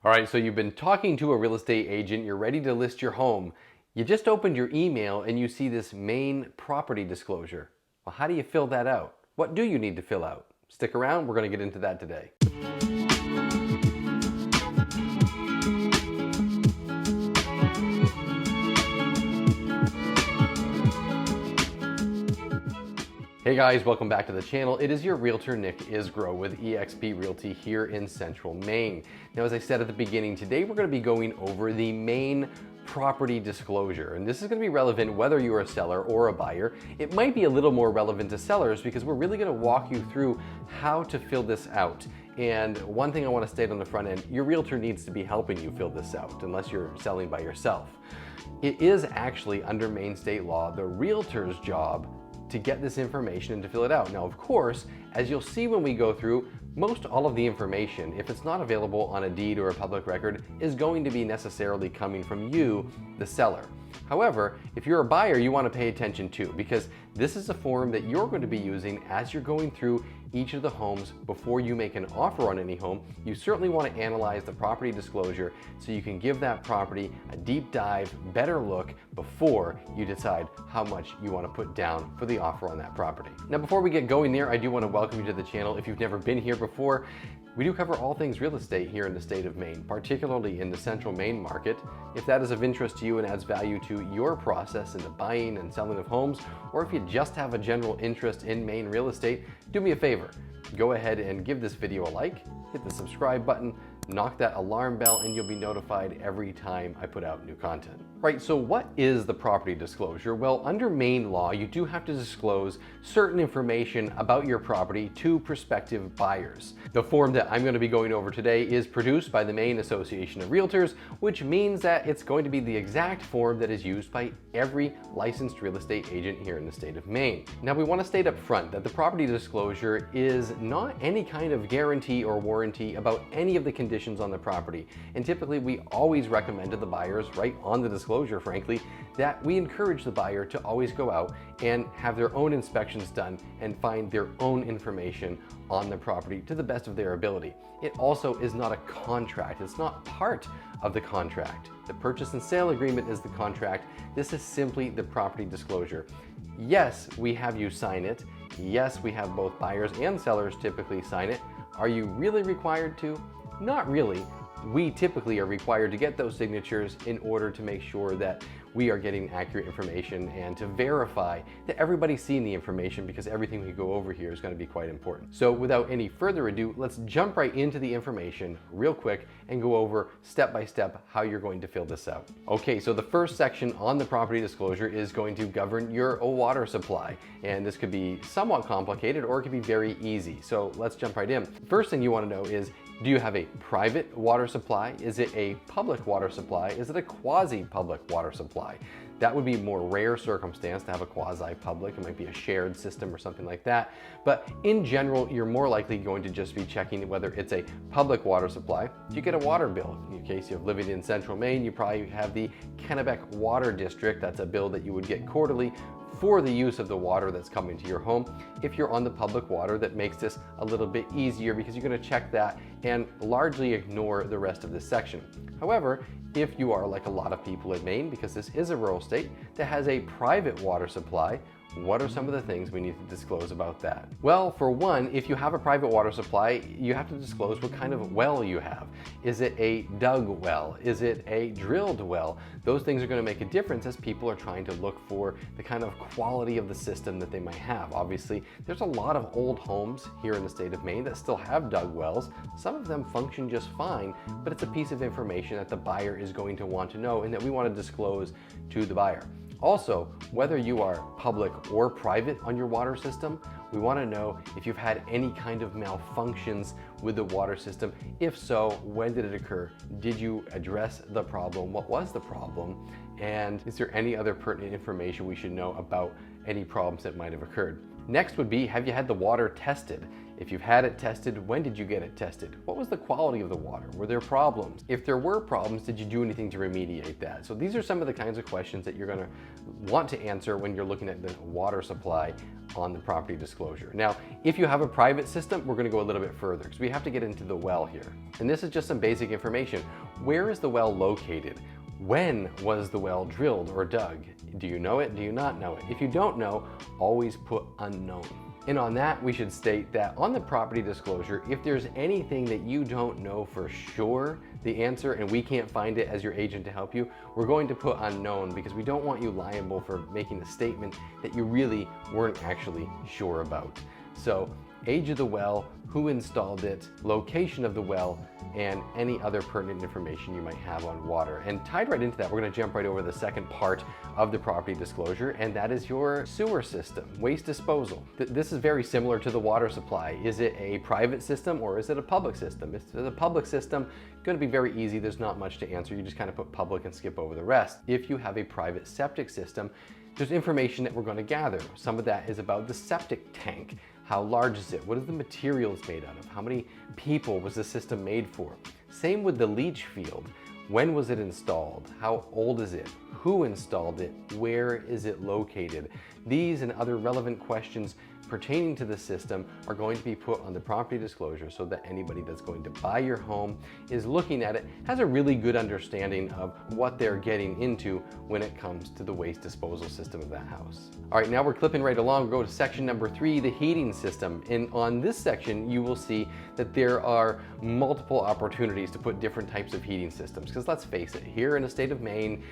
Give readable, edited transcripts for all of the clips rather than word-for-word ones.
All right, so you've been talking to a real estate agent, you're ready to list your home. You just opened your email and you see this Maine property disclosure. Well, how do you fill that out? What do you need to fill out? Stick around, we're going to get into that today. Hey guys, welcome back to the channel. It is your realtor Nick Isgro with eXp Realty here in Central Maine. Now, as I said at the beginning, today we're going to be going over the Maine property disclosure, and this is going to be relevant whether you're a seller or a buyer. It might be a little more relevant to sellers because we're really going to walk you through how to fill this out. And one thing I want to state on the front end, your realtor needs to be helping you fill this out unless you're selling by yourself. It is actually under Maine state law the realtor's job to get this information and to fill it out. Now, of course, as you'll see when we go through, most all of the information, if it's not available on a deed or a public record, is going to be necessarily coming from you, the seller. However, if you're a buyer, you want to pay attention too, because this is a form that you're going to be using as you're going through each of the homes before you make an offer on any home. You certainly want to analyze the property disclosure so you can give that property a deep dive, better look before you decide how much you want to put down for the offer on that property. Now, before we get going there, I do want to welcome you to the channel. If you've never been here before, we do cover all things real estate here in the state of Maine, particularly in the Central Maine market. If that is of interest to you and adds value to your process in the buying and selling of homes, or if you just have a general interest in Maine real estate, do me a favor. Go ahead and give this video a like, hit the subscribe button, knock that alarm bell, and you'll be notified every time I put out new content. Right, so what is the property disclosure? Well, under Maine law, you do have to disclose certain information about your property to prospective buyers. The form that I'm going to be going over today is produced by the Maine Association of Realtors, which means that it's going to be the exact form that is used by every licensed real estate agent here in the state of Maine. Now, we want to state up front that the property disclosure is not any kind of guarantee or warranty about any of the conditions on the property. And typically, we always recommend to the buyers, right on the disclosure, frankly, that we encourage the buyer to always go out and have their own inspections done and find their own information on the property to the best of their ability. It also is not a contract. It's not part of the contract. The purchase and sale agreement is the contract. This is simply the property disclosure. Yes, we have you sign it. Yes, we have both buyers and sellers typically sign it. Are you really required to? Not really. We typically are required to get those signatures in order to make sure that we are getting accurate information and to verify that everybody's seen the information, because everything we go over here is going to be quite important. So without any further ado, let's jump right into the information real quick and go over step by step how you're going to fill this out. Okay, so the first section on the property disclosure is going to govern your water supply. And this could be somewhat complicated or it could be very easy. So let's jump right in. First thing you want to know is, do you have a private water supply? Is it a public water supply? Is it a quasi-public water supply? That would be a more rare circumstance to have a quasi-public. It might be a shared system or something like that. But in general, you're more likely going to just be checking whether it's a public water supply. You get a water bill. In case you're living in Central Maine, you probably have the Kennebec Water District. That's a bill that you would get quarterly for the use of the water that's coming to your home. If you're on the public water, that makes this a little bit easier because you're going to check that and largely ignore the rest of this section. However, if you are like a lot of people in Maine, because this is a rural state that has a private water supply, what are some of the things we need to disclose about that? Well, for one, if you have a private water supply, you have to disclose what kind of well you have. Is it a dug well? Is it a drilled well? Those things are going to make a difference as people are trying to look for the kind of quality of the system that they might have. Obviously, there's a lot of old homes here in the state of Maine that still have dug wells. Some of them function just fine, but it's a piece of information that the buyer is going to want to know and that we want to disclose to the buyer. Also, whether you are public or private on your water system, we want to know if you've had any kind of malfunctions with the water system. If so, when did it occur? Did you address the problem? What was the problem? And is there any other pertinent information we should know about any problems that might have occurred? Next would be, have you had the water tested? If you've had it tested, when did you get it tested? What was the quality of the water? Were there problems? If there were problems, did you do anything to remediate that? So these are some of the kinds of questions that you're gonna want to answer when you're looking at the water supply on the property disclosure. Now, if you have a private system, we're gonna go a little bit further because we have to get into the well here. And this is just some basic information. Where is the well located? When was the well drilled or dug? Do you know it? Do you not know it? If you don't know, always put unknown. And on that, we should state that on the property disclosure, if there's anything that you don't know for sure the answer and we can't find it as your agent to help you, we're going to put unknown because we don't want you liable for making a statement that you really weren't actually sure about. So age of the well, who installed it, location of the well, and any other pertinent information you might have on water. And tied right into that, we're gonna jump right over the second part of the property disclosure, and that is your sewer system, waste disposal. This is very similar to the water supply. Is it a private system or is it a public system? If it's a public system, it's gonna be very easy. There's not much to answer. You just kind of put public and skip over the rest. If you have a private septic system, there's information that we're gonna gather. Some of that is about the septic tank. How large is it? What is the materials made out of? How many people was the system made for? Same with the leach field. When was it installed? How old is it? Who installed it? Where is it located? These and other relevant questions pertaining to the system are going to be put on the property disclosure so that anybody that's going to buy your home is looking at it, has a really good understanding of what they're getting into when it comes to the waste disposal system of that house. All right, now we're clipping right along. We'll go to section number 3, the heating system. And on this section, you will see that there are multiple opportunities to put different types of heating systems. Because let's face it, here in the state of Maine,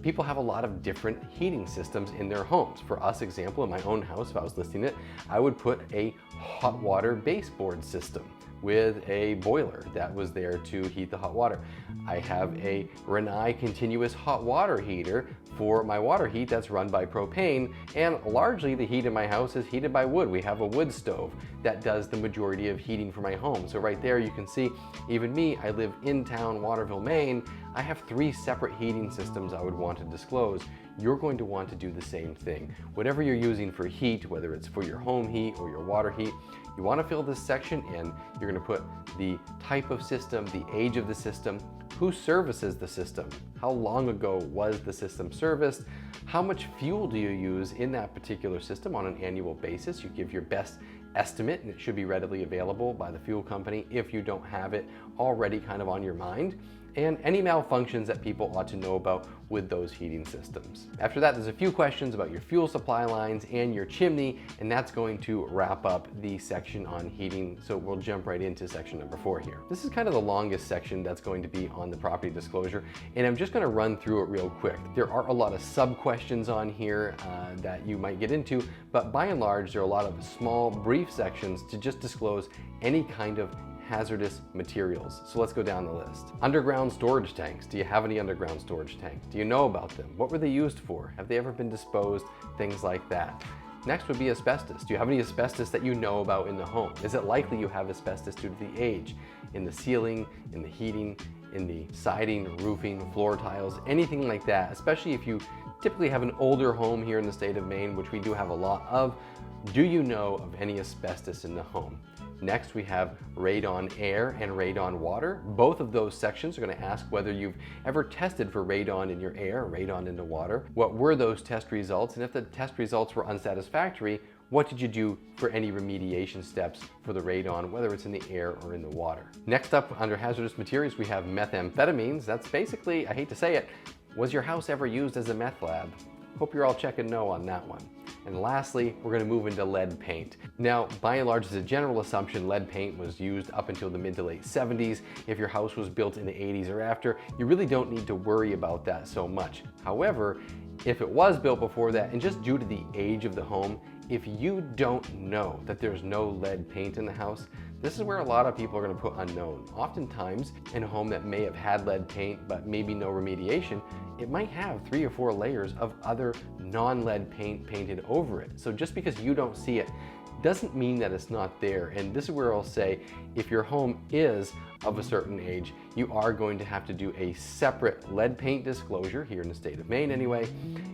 people have a lot of different heating systems in their homes. For us, example, in my own house, if I was listing it, I would put a hot water baseboard system with a boiler that was there to heat the hot water. I have a Rinnai continuous hot water heater for my water heat that's run by propane, and largely the heat in my house is heated by wood. We have a wood stove that does the majority of heating for my home. So right there you can see, even me, I live in town, Waterville, Maine. I have 3 separate heating systems I would want to disclose. You're going to want to do the same thing. Whatever you're using for heat, whether it's for your home heat or your water heat, you want to fill this section in. You're going to put the type of system, the age of the system, who services the system, how long ago was the system serviced, how much fuel do you use in that particular system on an annual basis. You give your best estimate and it should be readily available by the fuel company if you don't have it already kind of on your mind, and any malfunctions that people ought to know about with those heating systems. After that, there's a few questions about your fuel supply lines and your chimney, and that's going to wrap up the section on heating. So we'll jump right into section number 4 here. This is kind of the longest section that's going to be on the property disclosure, and I'm just gonna run through it real quick. There are a lot of sub questions on here that you might get into, but by and large, there are a lot of small, brief sections to just disclose any kind of hazardous materials. So let's go down the list. Underground storage tanks. Do you have any underground storage tanks? Do you know about them? What were they used for? Have they ever been disposed? Things like that. Next would be asbestos. Do you have any asbestos that you know about in the home? Is it likely you have asbestos due to the age? In the ceiling, in the heating, in the siding, roofing, floor tiles, anything like that, especially if you typically have an older home here in the state of Maine, which we do have a lot of. Do you know of any asbestos in the home? Next, we have radon air and radon water. Both of those sections are going to ask whether you've ever tested for radon in your air, radon in the water. What were those test results? And if the test results were unsatisfactory, what did you do for any remediation steps for the radon, whether it's in the air or in the water? Next up, under hazardous materials, we have methamphetamines. That's basically, I hate to say it, was your house ever used as a meth lab? Hope you're all checking no on that one. And lastly, we're going to move into lead paint. Now, by and large, as a general assumption, lead paint was used up until the mid to late 70s. If your house was built in the 80s or after, you really don't need to worry about that so much. However, if it was built before that, and just due to the age of the home, if you don't know that there's no lead paint in the house, this is where a lot of people are going to put unknown. Oftentimes, in a home that may have had lead paint but maybe no remediation, it might have 3 or 4 layers of other non-lead paint painted over it. So just because you don't see it doesn't mean that it's not there. And this is where I'll say, if your home is of a certain age, you are going to have to do a separate lead paint disclosure here in the state of Maine anyway,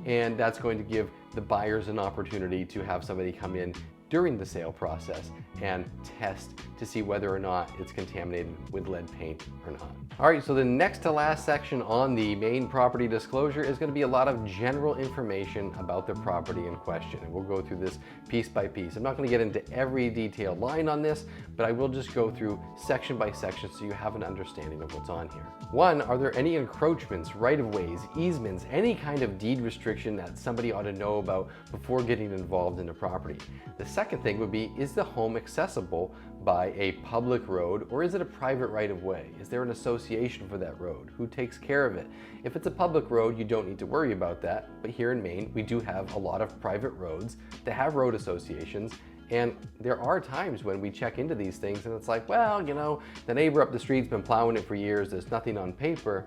and that's going to give the buyers an opportunity to have somebody come in, during the sale process and test to see whether or not it's contaminated with lead paint or not. All right, so the next to last section on the Maine property disclosure is going to be a lot of general information about the property in question, and we'll go through this piece by piece. I'm not going to get into every detailed line on this, but I will just go through section by section so you have an understanding of what's on here. One, are there any encroachments, right-of-ways, easements, any kind of deed restriction that somebody ought to know about before getting involved in a property? The second thing would be, is the home accessible by a public road or is it a private right-of-way? Is there an association for that road? Who takes care of it? If it's a public road, you don't need to worry about that, but here in Maine, we do have a lot of private roads that have road associations. And there are times when we check into these things and it's like, well, you know, the neighbor up the street's been plowing it for years, there's nothing on paper.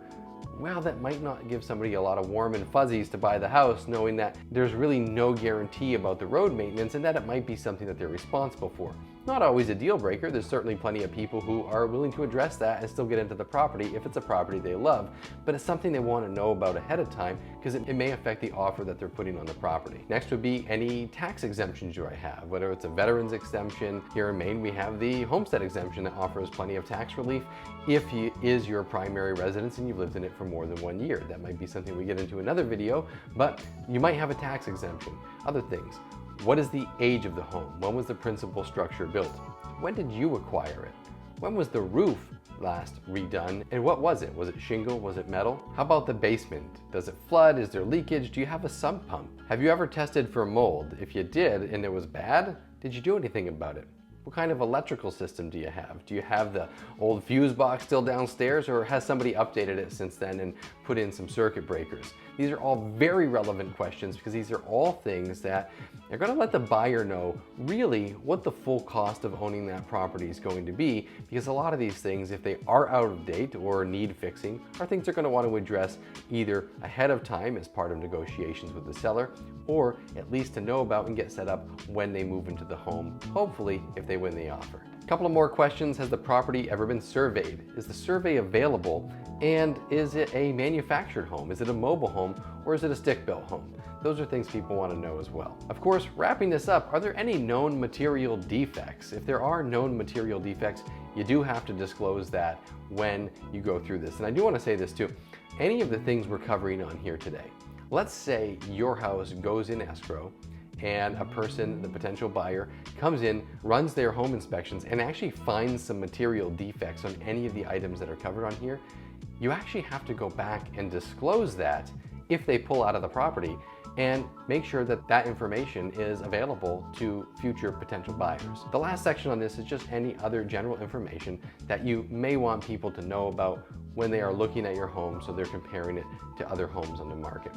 Well, that might not give somebody a lot of warm and fuzzies to buy the house, knowing that there's really no guarantee about the road maintenance and that it might be something that they're responsible for. Not always a deal breaker. There's certainly plenty of people who are willing to address that and still get into the property if it's a property they love, but it's something they want to know about ahead of time because it may affect the offer that they're putting on the property. Next would be any tax exemptions you might have, whether it's a veteran's exemption. Here in Maine, we have the homestead exemption that offers plenty of tax relief if it is your primary residence and you've lived in it for more than 1 year. That might be something we get into another video, but you might have a tax exemption. Other things. What is the age of the home? When was the principal structure built? When did you acquire it? When was the roof last redone? And what was it? Was it shingle? Was it metal? How about the basement? Does it flood? Is there leakage? Do you have a sump pump? Have you ever tested for mold? If you did and it was bad, did you do anything about it? What kind of electrical system do you have? Do you have the old fuse box still downstairs, or has somebody updated it since then and put in some circuit breakers? These are all very relevant questions because these are all things that are going to let the buyer know really what the full cost of owning that property is going to be, because a lot of these things, if they are out of date or need fixing, are things they're going to want to address either ahead of time as part of negotiations with the seller, or at least to know about and get set up when they move into the home, hopefully if they win the offer. A couple of more questions. Has the property ever been surveyed? Is the survey available? And is it a manufactured home? Is it a mobile home, or is it a stick-built home? Those are things people want to know as well. Of course, wrapping this up, are there any known material defects? If there are known material defects, you do have to disclose that when you go through this. And I do want to say this too. Any of the things we're covering on here today, let's say your house goes in escrow and a person, the potential buyer, comes in, runs their home inspections, and actually finds some material defects on any of the items that are covered on here. You actually have to go back and disclose that if they pull out of the property, and make sure that that information is available to future potential buyers. The last section on this is just any other general information that you may want people to know about when they are looking at your home, so they're comparing it to other homes on the market.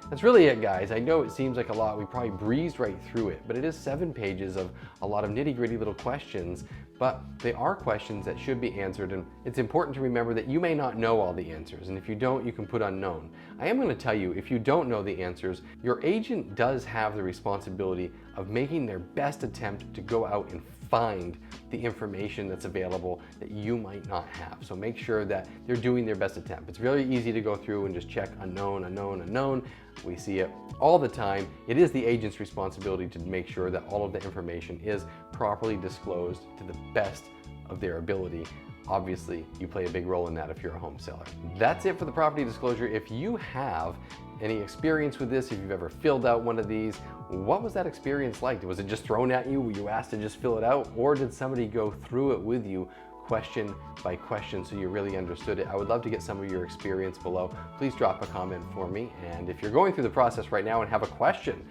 That's really it, guys. I know it seems like a lot. We probably breezed right through it, but it is 7 pages of a lot of nitty-gritty little questions, but they are questions that should be answered, and it's important to remember that you may not know all the answers, and if you don't, you can put unknown. I am going to tell you, if you don't know the answers, your agent does have the responsibility of making their best attempt to go out and find the information that's available that you might not have. So make sure that they're doing their best attempt. It's really easy to go through and just check unknown, unknown, unknown. We see it all the time. It is the agent's responsibility to make sure that all of the information is properly disclosed to the best of their ability. Obviously, you play a big role in that if you're a home seller. That's it for the property disclosure. If you have any experience with this, if you've ever filled out one of these, what was that experience like? Was it just thrown at you? Were you asked to just fill it out? Or did somebody go through it with you question by question so you really understood it? I would love to get some of your experience below. Please drop a comment for me. And if you're going through the process right now and have a question,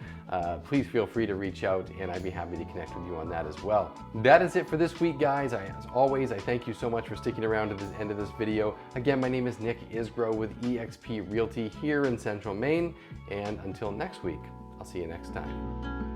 please feel free to reach out and I'd be happy to connect with you on that as well. That is it for this week, guys. As always, I thank you so much for sticking around to the end of this video. Again, my name is Nick Isgro with eXp Realty here in Central Maine. And until next week, I'll see you next time.